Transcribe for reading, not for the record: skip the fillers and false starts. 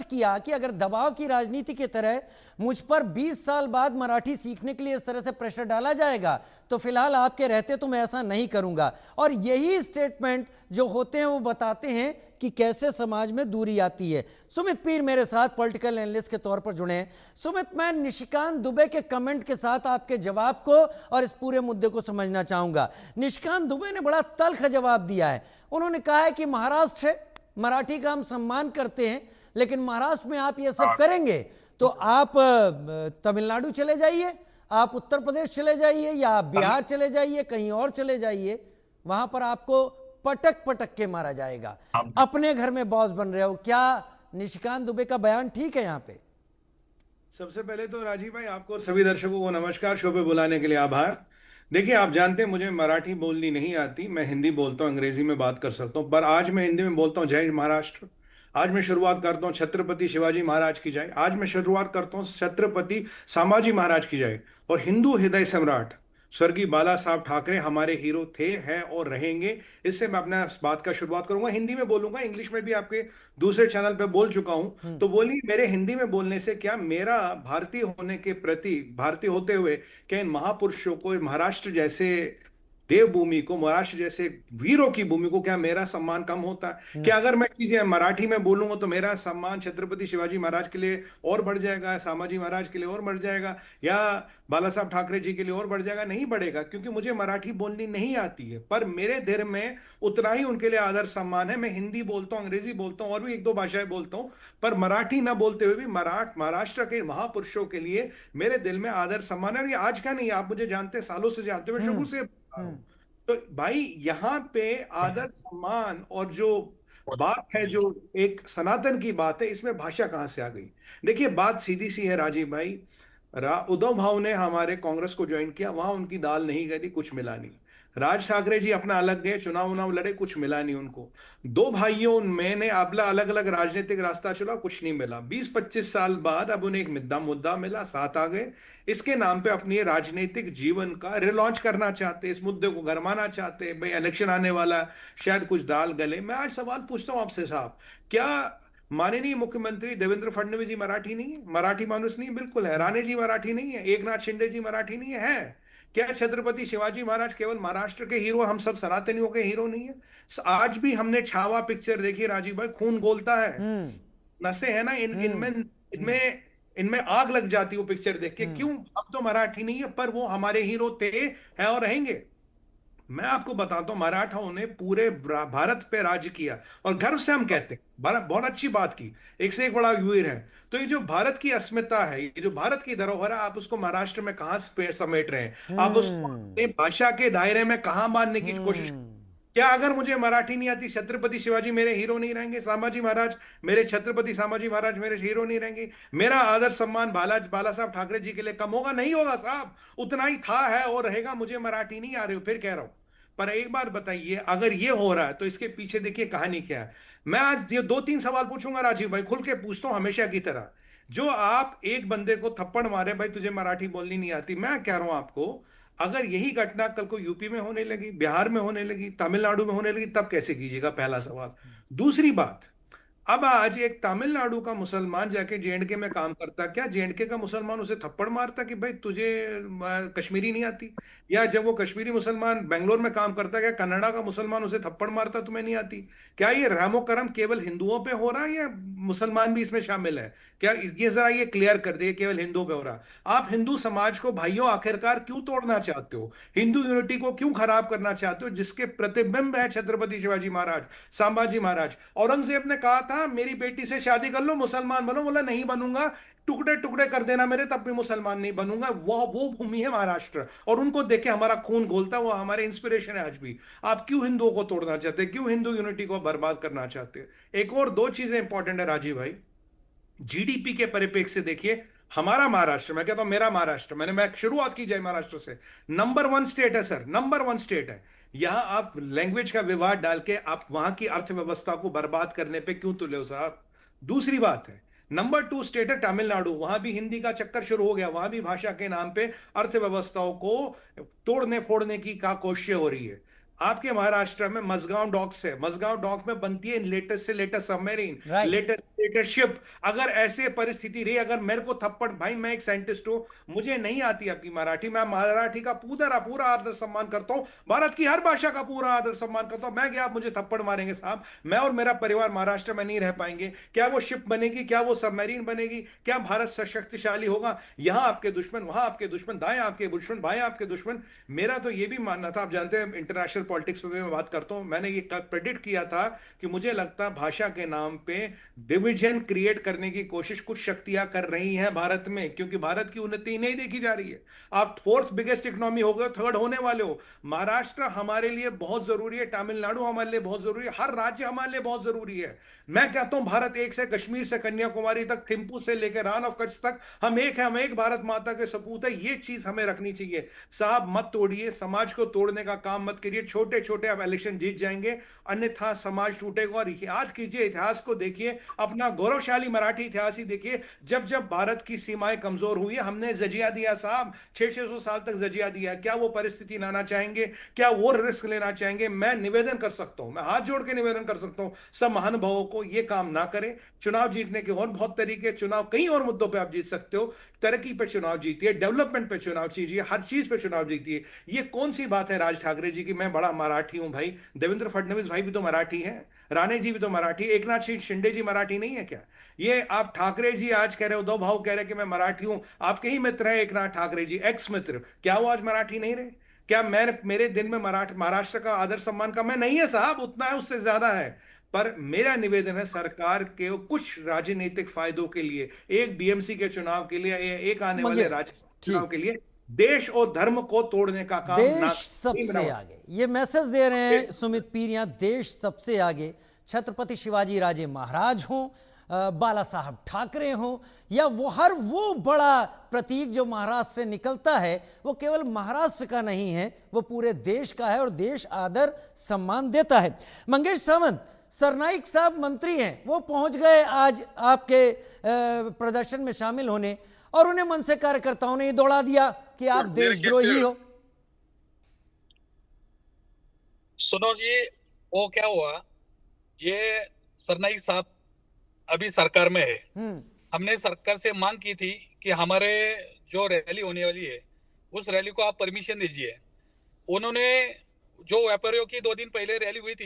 किया कि अगर दबाव की राजनीति की तरह मुझ पर 20 साल बाद मराठी सीखने के लिए इस तरह से प्रेशर डाला जाएगा तो फिलहाल आपके रहते तो मैं ऐसा नहीं करूंगा। और यही स्टेटमेंट जो होते हैं वो बताते हैं कि कैसे समाज में दूरी आती है। सुमित पीर मेरे साथ पॉलिटिकल एनालिस्ट के तौर पर जुड़े हैं। सुमित, मैं निशिकांत दुबे के कमेंट के साथ आपके जवाब को और इस पूरे मुद्दे को समझना चाहूंगा। निशिकांत दुबे ने बड़ा तल्ख जवाब दिया है। उन्होंने कहा है कि महाराष्ट्र है, मराठी का हम सम्मान करते हैं, लेकिन महाराष्ट्र में आप ये सब करेंगे तो आप तमिलनाडु चले जाइए, आप उत्तर प्रदेश चले जाइए, या आप बिहार चले जाइए, कहीं और चले जाइए, वहां पर आपको पटक पटक के मारा जाएगा। अपने घर में बॉस बन रहे हो। क्या निशिकांत दुबे का बयान ठीक है? यहाँ पे सबसे पहले तो राजीव भाई, आपको और सभी दर्शकों को नमस्कार। शो पे बुलाने के लिए आभार। देखिए, आप जानते हैं मुझे मराठी बोलनी नहीं आती, मैं हिंदी बोलता हूँ, अंग्रेजी में बात कर सकता हूँ, पर आज मैं हिंदी में बोलता हूँ। जय महाराष्ट्र। आज मैं शुरुआत करता हूँ छत्रपति शिवाजी महाराज की जय। आज मैं शुरुआत करता हूँ छत्रपति संभाजी महाराज की जय। और हिंदू हृदय सम्राट स्वर्गीय बाला साहब ठाकरे हमारे हीरो थे, हैं और रहेंगे। इससे मैं अपना बात का शुरुआत करूंगा। हिंदी में बोलूंगा, इंग्लिश में भी आपके दूसरे चैनल पे बोल चुका हूं, तो बोलिए मेरे हिंदी में बोलने से क्या मेरा भारतीय होने के प्रति, भारतीय होते हुए क्या इन महापुरुषों को, महाराष्ट्र जैसे देवभूमि को, महाराष्ट्र जैसे वीरों की भूमि को, क्या मेरा सम्मान कम होता है? क्या अगर मैं चीजें मराठी में बोलूंगा तो मेरा सम्मान छत्रपति शिवाजी महाराज के लिए और बढ़ जाएगा, संभाजी महाराज के लिए और बढ़ जाएगा, या बाला साहब ठाकरे जी के लिए और बढ़ जाएगा? नहीं बढ़ेगा, क्योंकि मुझे मराठी बोलनी नहीं आती है। पर मेरे दिल में उतना ही उनके लिए आदर सम्मान है। मैं हिंदी बोलता हूँ, अंग्रेजी बोलता हूँ और भी एक दो भाषाएं बोलता हूँ, पर मराठी ना बोलते हुए भी महाराष्ट्र के महापुरुषों के लिए मेरे दिल में आदर सम्मान है। और ये आज का नहीं, आप मुझे जानते, सालों से जानते, मैं शुरू से तो भाई यहाँ पे आदर सम्मान और जो बात है, जो एक सनातन की बात है, इसमें भाषा कहां से आ गई? देखिए, बात सीधी सी है राजीव भाई। उद्धव भाव ने हमारे कांग्रेस को ज्वाइन किया, वहां उनकी दाल नहीं गली, कुछ मिला नहीं। राज ठाकरे जी अपना अलग गए, चुनाव उनाव लड़े, कुछ मिला नहीं उनको। दो भाइयों में ने अपना अलग अलग राजनीतिक रास्ता चुना, कुछ नहीं मिला। 20-25 साल बाद अब उन्हें एक मुद्दा मिला, साथ आ गए। इसके नाम पे अपनी राजनीतिक जीवन का रिलॉन्च करना चाहते, इस मुद्दे को गरमाना चाहते। भाई इलेक्शन आने वाला, शायद कुछ दाल गले। मैं आज सवाल पूछता हूं आपसे साहब, क्या माननीय मुख्यमंत्री देवेंद्र फडणवीस जी मराठी नहीं है? मराठी मानुस नहीं? बिल्कुल है। राणे जी मराठी नहीं है? एकनाथ शिंदे जी मराठी नहीं है? क्या छत्रपति शिवाजी महाराज केवल महाराष्ट्र के हीरो, हम सब सनातनियों के हीरो नहीं है? आज भी हमने छावा पिक्चर देखी राजीव भाई, खून गोलता है, नसें है ना इनमें इनमें इनमें आग लग जाती है वो पिक्चर देख के। क्यों? हम तो मराठी नहीं है, पर वो हमारे हीरो थे, हैं और रहेंगे। मैं आपको बताता हूं, मराठाओं ने पूरे भारत पे राज किया और गर्व से हम कहते हैं, बहुत अच्छी बात की, एक से एक बड़ा वीर है। तो ये जो भारत की अस्मिता है, ये जो भारत की धरोहर है, आप उसको महाराष्ट्र में कहां समेट रहे हैं? आप उसको अपने भाषा के दायरे में कहां बांधने की कोशिश? क्या अगर मुझे मराठी नहीं आती, छत्रपति शिवाजी मेरे हीरो नहीं रहेंगे? संभाजी महाराज, मेरे छत्रपति संभाजी महाराज मेरे हीरो नहीं रहेंगे? मेरा आदर सम्मान बाला साहब ठाकरे जी के लिए कम होगा? नहीं होगा साहब, उतना ही था, है और रहेगा। मुझे मराठी नहीं आ रही हो, फिर कह रहा हूं। पर एक बात बताइए, अगर ये हो रहा है तो इसके पीछे देखिए कहानी क्या है। मैं आज ये 2-3 सवाल पूछूंगा राजीव भाई, खुल के पूछता हूं हमेशा की तरह। जो आप एक बंदे को थप्पड़ मारे, भाई तुझे मराठी बोलनी नहीं आती, मैं कह रहा हूं आपको, अगर यही घटना कल को यूपी में होने लगी, बिहार में होने लगी, तमिलनाडु में होने लगी, तब कैसे कीजिएगा? पहला सवाल। दूसरी बात, अब आज एक तमिलनाडु का मुसलमान जाके जेएंडके में काम करता, क्या जेएंडके का मुसलमान उसे थप्पड़ मारता कि भाई तुझे कश्मीरी नहीं आती? या जब वो कश्मीरी मुसलमान बेंगलोर में काम करता, क्या कन्नड़ा का मुसलमान उसे थप्पड़ मारता, तुम्हें नहीं आती? क्या ये रहमो करम केवल हिंदुओं पे हो रहा है या मुसलमान भी इसमें शामिल है? क्या ये जरा ये क्लियर कर दिए, केवल हिंदुओं पे हो रहा? आप हिंदू समाज को भाइयों आखिरकार क्यों तोड़ना चाहते हो? हिंदू यूनिटी को क्यों खराब करना चाहते हो, जिसके प्रतिबिंब है छत्रपति शिवाजी महाराज, संभाजी महाराज? औरंगजेब ने कहा था मेरी बेटी से शादी कर लो, मुसलमान बनो, बोला नहीं बनूंगा, टुकड़े टुकड़े कर देना मेरे, तब भी मुसलमान नहीं बनूंगा। वो भूमि है महाराष्ट्र, और उनको देखे हमारा खून घोलता, वो हमारे इंस्पिरेशन है आज भी। आप क्यों हिंदुओं को तोड़ना चाहते हैं? क्यों हिंदू यूनिटी को बर्बाद करना चाहते हैं? एक और दो चीजें इंपॉर्टेंट है राजीव भाई। जीडीपी के परिप्रेक्ष्य से देखिए, हमारा महाराष्ट्र, मैं कहता हूं मेरा महाराष्ट्र, मैं शुरुआत की जाए महाराष्ट्र से, नंबर 1 स्टेट है सर, नंबर 1 स्टेट है। यहां आप लैंग्वेज का विवाद डाल के आप वहां की अर्थव्यवस्था को बर्बाद करने पे क्यों तुले हो साहब? दूसरी बात है, नंबर 2 स्टेट है तमिलनाडु, वहां भी हिंदी का चक्कर शुरू हो गया, वहां भी भाषा के नाम पे अर्थव्यवस्थाओं को तोड़ने फोड़ने की का कोशिश हो रही है। आपके महाराष्ट्र में मजगांव डॉक्स है, मजगांव डॉक में बनती है लेटेस्ट से latest submarine, right. Latest ship. अगर ऐसे परिस्थिति रही, अगर मेरे को थप्पड़, भाई मैं एक साइंटिस्ट हूं, मुझे नहीं आती आपकी मराठी, मैं मराठी का पूरा पूरा आदर सम्मान करता हूं, भारत की हर भाषा का पूरा आदर सम्मान करता हूं, मैं क्या आप मुझे थप्पड़ मारेंगे साहब? मैं और मेरा परिवार महाराष्ट्र में नहीं रह पाएंगे क्या? वो शिप बनेगी क्या? वो सबमरीन बनेगी क्या? भारत सशक्तिशाली होगा? यहां आपके दुश्मन, वहां आपके दुश्मन, दाएं आपके दुश्मन, बाएं आपके दुश्मन। मेरा तो ये भी मानना था, आप जानते हैं इंटरनेशनल पॉलिटिक्स में भी मैं बात करता हूं, मैंने ये प्रेडिक्ट किया था कि मुझे लगता भाषा के नाम पे डिवीजन क्रिएट करने की कोशिश कुछ शक्तियां कर रही हैं भारत में, क्योंकि भारत की उन्नति नहीं देखी जा रही है। आप फोर्थ बिगेस्ट इकोनॉमी हो गए, थर्ड होने वाले हो। महाराष्ट्र हमारे लिए बहुत जरूरी है, तमिलनाडु हमारे लिए बहुत जरूरी है, हर राज्य हमारे लिए बहुत जरूरी है। मैं कहता हूं भारत एक से, कश्मीर से कन्याकुमारी तक, थिम्पू से लेकर रान ऑफ कच्छ तक, हम एक है, हम एक भारत माता के सपूत है। ये चीज हमें रखनी चाहिए साहब। मत तोड़िए, समाज को तोड़ने का काम मत करिए। छोटे छोटे आप इलेक्शन जीत जाएंगे, अन्यथा समाज टूटेगा। और याद कीजिए, इतिहास को देखिए, अपना गौरवशाली मराठी इतिहास ही देखिए। जब जब भारत की सीमाएं कमजोर हुई, हमने जजिया दिया साहब, 600 साल तक जजिया दिया। क्या वो परिस्थिति लाना चाहेंगे? क्या वो रिस्क लेना चाहेंगे? मैं निवेदन कर सकता हूं, मैं हाथ जोड़ के निवेदन कर सकता हूं सब महानुभावों को, ये काम ना करें। चुनाव जीतने के और बहुत तरीके, चुनाव कई और मुद्दों पे आप जीत सकते हो। तरक्की पे चुनाव जीतिए, डेवलपमेंट पे चुनाव कीजिए, हर चीज पे चुनाव जीतिए। ये कौन सी बात है राज ठाकरे जी की मैं बड़ा मराठी हूं? भाई देवेंद्र फडणवीस भाई भी तो मराठी हैं, राणे जी भी तो मराठी, एकनाथ शिंदे जी मराठी नहीं है क्या? ये आप ठाकरे जी आज कह रहे हो, दो भाव कह रहे हैं कि मैं मराठी हूं। आपके ही मित्र है एकनाथ ठाकरे जी, एक्स मित्र, क्या वो आज मराठी नहीं रहे? क्या मैं, मेरे दिन में महाराष्ट्र का आदर सम्मान कम है? नहीं है साहब, उतना है, उससे ज्यादा है। पर मेरा निवेदन है सरकार के कुछ राजनीतिक फायदों के लिए, एक बीएमसी के चुनाव के लिए, एक आने वाले मंगे राज्य चुनाव ठीक। के लिए, देश और धर्म को तोड़ने का काम ना देश नहीं सबसे बनाओ। आगे, ये मैसेज दे रहे हैं सुमित पीरिया। देश सबसे आगे, छत्रपति शिवाजी राजे महाराज हों, बाला साहब ठाकरे हों, या वो बड़ा प्रतीक जो महाराष्ट्र से निकलता है, वो केवल महाराष्ट्र का नहीं है, वो पूरे देश का है और देश आदर सम्मान देता है। मंगेश सावंत, सरनाइक साहब मंत्री हैं, वो पहुंच गए आज आपके प्रदर्शन में शामिल होने, और उन्हें मन से कार्यकर्ताओं ने ये दौड़ा दिया कि आप देशद्रोही हो। सुनो जी, वो क्या हुआ, ये सरनाईक साहब अभी सरकार में है। हमने सरकार से मांग की थी कि हमारे जो रैली होने वाली है उस रैली को आप परमिशन दीजिए। उन्होंने, जो व्यापारियों की 2 दिन पहले रैली हुई थी